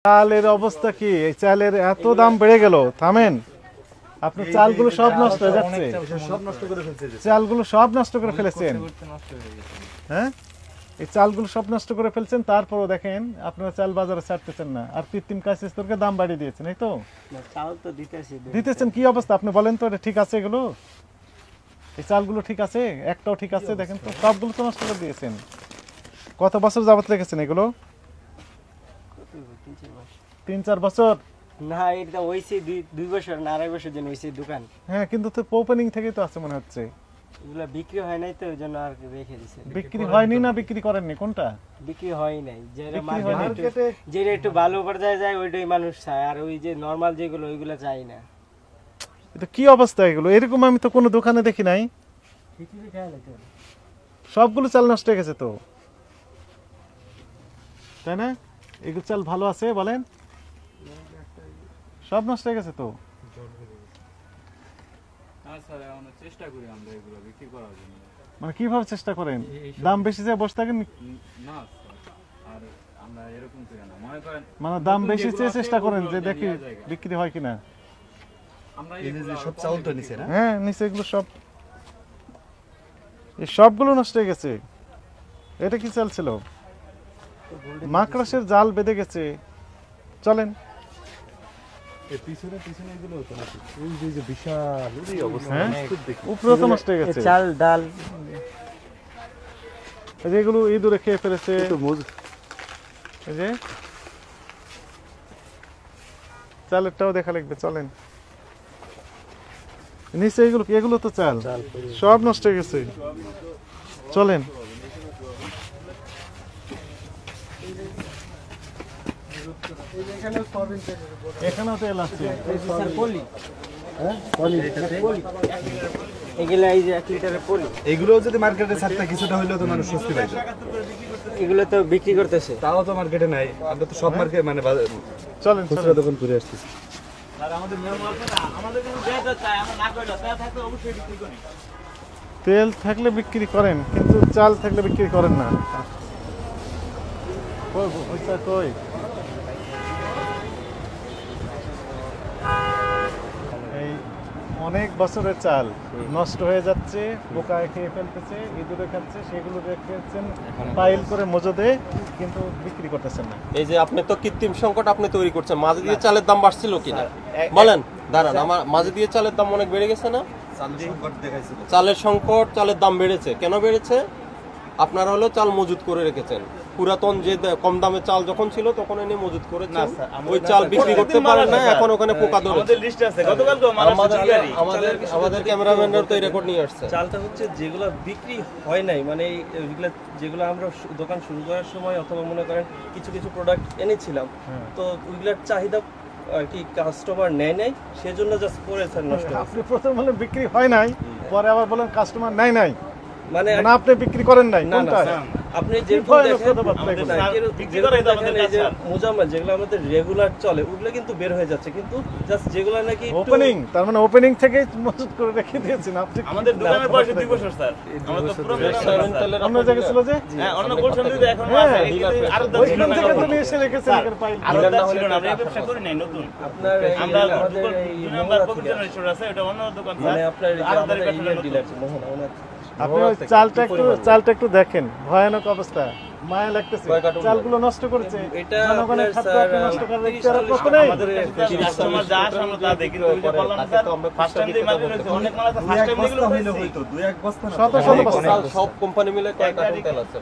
চালের অবস্থা কি? এই চালের এত দাম বেড়ে গেল, থামেন। আপনার চালগুলো সব নষ্ট হয়ে যাচ্ছে, চালগুলো সব নষ্ট করে ফেলেছেন। হ্যাঁ, এই চালগুলো সব নষ্ট করে ফেলছেন, তারপরও দেখেন আপনারা চাল বাজারে ছাড়তেছেন না, আর কৃত্রিম কাজের দাম বাড়িয়ে দিয়েছেন। এই তো চাল তো দিতেছেন, কি অবস্থা আপনি বলেন তো? এটা ঠিক আছে? এগুলো এই চালগুলো ঠিক আছে? একটাও ঠিক আছে? দেখেন তো, সবগুলো তো নষ্ট করে দিয়েছেন। কত বছর যাবত রেখেছেন এগুলো? 3-4 বছর না, এটা হইছে 2 বছর না 2.5 বছর জন্য হইছে দোকান। হ্যাঁ, কিন্তু তো ওপেনিং থেকে তো আছে মনে হচ্ছে। এগুলা বিক্রি হয় নাই তো, ওইজন্য আর রেখে দিয়েছে। বিক্রি হয়নি না বিক্রি করেননি? কোনটা বিক্রি হয় নাই? যেটা মার্কেটে যেটা একটু ভালো পর্যায়ে যায় ওইটাই মানুষ চায়, আর ওই যে নরমাল যেগুলো ওইগুলো চাই না। এটা কি অবস্থা এগুলো? এরকম আমি তো কোনো দোকানে দেখি নাই। সবগুলো চাল নষ্ট হয়ে গেছে তো, তাই না? এগুলো চাল ভালো আছে বলেন? সব নষ্ট হয়ে গেছে তো। মানে কিভাবে চেষ্টা করেন? দাম বেশি চেয়ে বসে থাকেন? মানে দাম বেশি চেয়ে চেষ্টা করেন যে দেখি বিক্রি হয় কিনা। হ্যাঁ, নিচে এগুলো সব, এই সবগুলো নষ্ট হয়ে গেছে। এটা কি চাল ছিল? মাকড়াসের জাল বেঁধে গেছে। চলেন, উপরে তো নষ্ট হয়ে গেছে। চাল ডাল যেগুলো ইঁদুরে খেয়ে ফেলেছে। এই যে চালেরটাও দেখা লাগবে, চলেন। নিচে এগুলো, এগুলো তো চাল সব নষ্ট হয়ে গেছে। চলেন, এখানেও তেল আছে। এগুলো যদি মার্কেটে ছাড়তে কিছুটা হইলেও তো মানুষ স্বস্তি পাইবে। এগুলো তো বিক্রি করতেছে, তাও তো মার্কেটে নাই। আমরা তো সব মার্কেট মানে চলেন খুচরা দোকান ঘুরে আসতেছি। তেল থাকলে বিক্রি করেন, কিন্তু চাল থাকলে বিক্রি করেন না। কই এই অনেক বছরের চাল নষ্ট হয়ে যাচ্ছে, পোকায় খেয়ে ফেলতেছে, ইঁদুরে খাচ্ছে, সেগুলো রেখেছেন পাইল করে মজদে, কিন্তু বিক্রি করতেছেন না। এই যে আপনি তো কৃত্রিম সংকট আপনি তৈরি করছেন। মাঝে দিয়ে চালের দাম বাড়ছিল কিনা বলেন? দাঁড়ান, আমার মাঝে দিয়ে চালের দাম অনেক বেড়ে গেছে না? চালের সংকট, চালের দাম বেড়েছে। কেন বেড়েছে? আপনারা হলো চাল মজুত করে রেখেছেন। পুরাতন যে কম দামে চাল যখন ছিল তখন এনে মজুত করেছেন, ওই চাল বিক্রি করতে পারেন না, এখন ওখানে পোকা ধরেছে। আমাদের ক্যামেরাম্যানরা তো এই রেকর্ড নিয়ে আসছে। চালটা হচ্ছে যেগুলো বিক্রি হয় নাই, মানে যেগুলো আমরা দোকান শুরু করার সময় অথবা মনে করেন কিছু কিছু প্রোডাক্ট এনেছিলাম, তো ওইগুলোর চাহিদা আর কি কাস্টমার নেয় নাই, সেজন্য জাস্ট পড়েছেন নষ্ট। আপনি প্রথম বলেন বিক্রি হয় নাই, পরে আবার বলেন কাস্টমার নেয় নাই, মানে আপনি বিক্রি করেন নাই। আপনি মোজাম্মেল যেগুলো আমাদের রেগুলার চলে ওগুলো কিন্তু বের হয়ে যাচ্ছে, কিন্তু জাস্ট যেগুলো নাকি ওপেনিং, তার মানে ওপেনিং থেকে মজুত করে রেখে দিয়েছেন আপনি। আমাদের দোকানের বয়স 2 বছর স্যার। আমরা তো পুরো অন্য জায়গায় ছিল যে, হ্যাঁ, অন্য গোলশন দিতে এখনো আছে। আর ওইখান থেকে তো নিয়ে এসে রেখেছেন এর পাইল। আর ছিল না, আমরা ব্যবসা করি নাই নতুন। আপনার আমরা নাম্বার প্রভিশন স্টোর আছে, এটা অন্য দোকান স্যার। মানে আপনার আলাদা ডিলার মোহন আপনি চালটা একটু দেখেন, ভয়ানক অবস্থা, মায়া লাগতেছে। চালগুলো নষ্ট করেছে, জনগণের খাদ্য নষ্ট করে রেখেছে। আমাদের কাস্টমার যা আসে আমরা তা দেখি। ওই যে বললাম স্যার, ফার্স্ট টাইম দিয়ে মার্কেট হইছে, অনেক মাল আছে, ফার্স্ট টাইম এগুলো হইতো 2-1 বস্তা না, শত শত বস্তা। সব কোম্পানি মিলে কয়টা টোটাল আছে?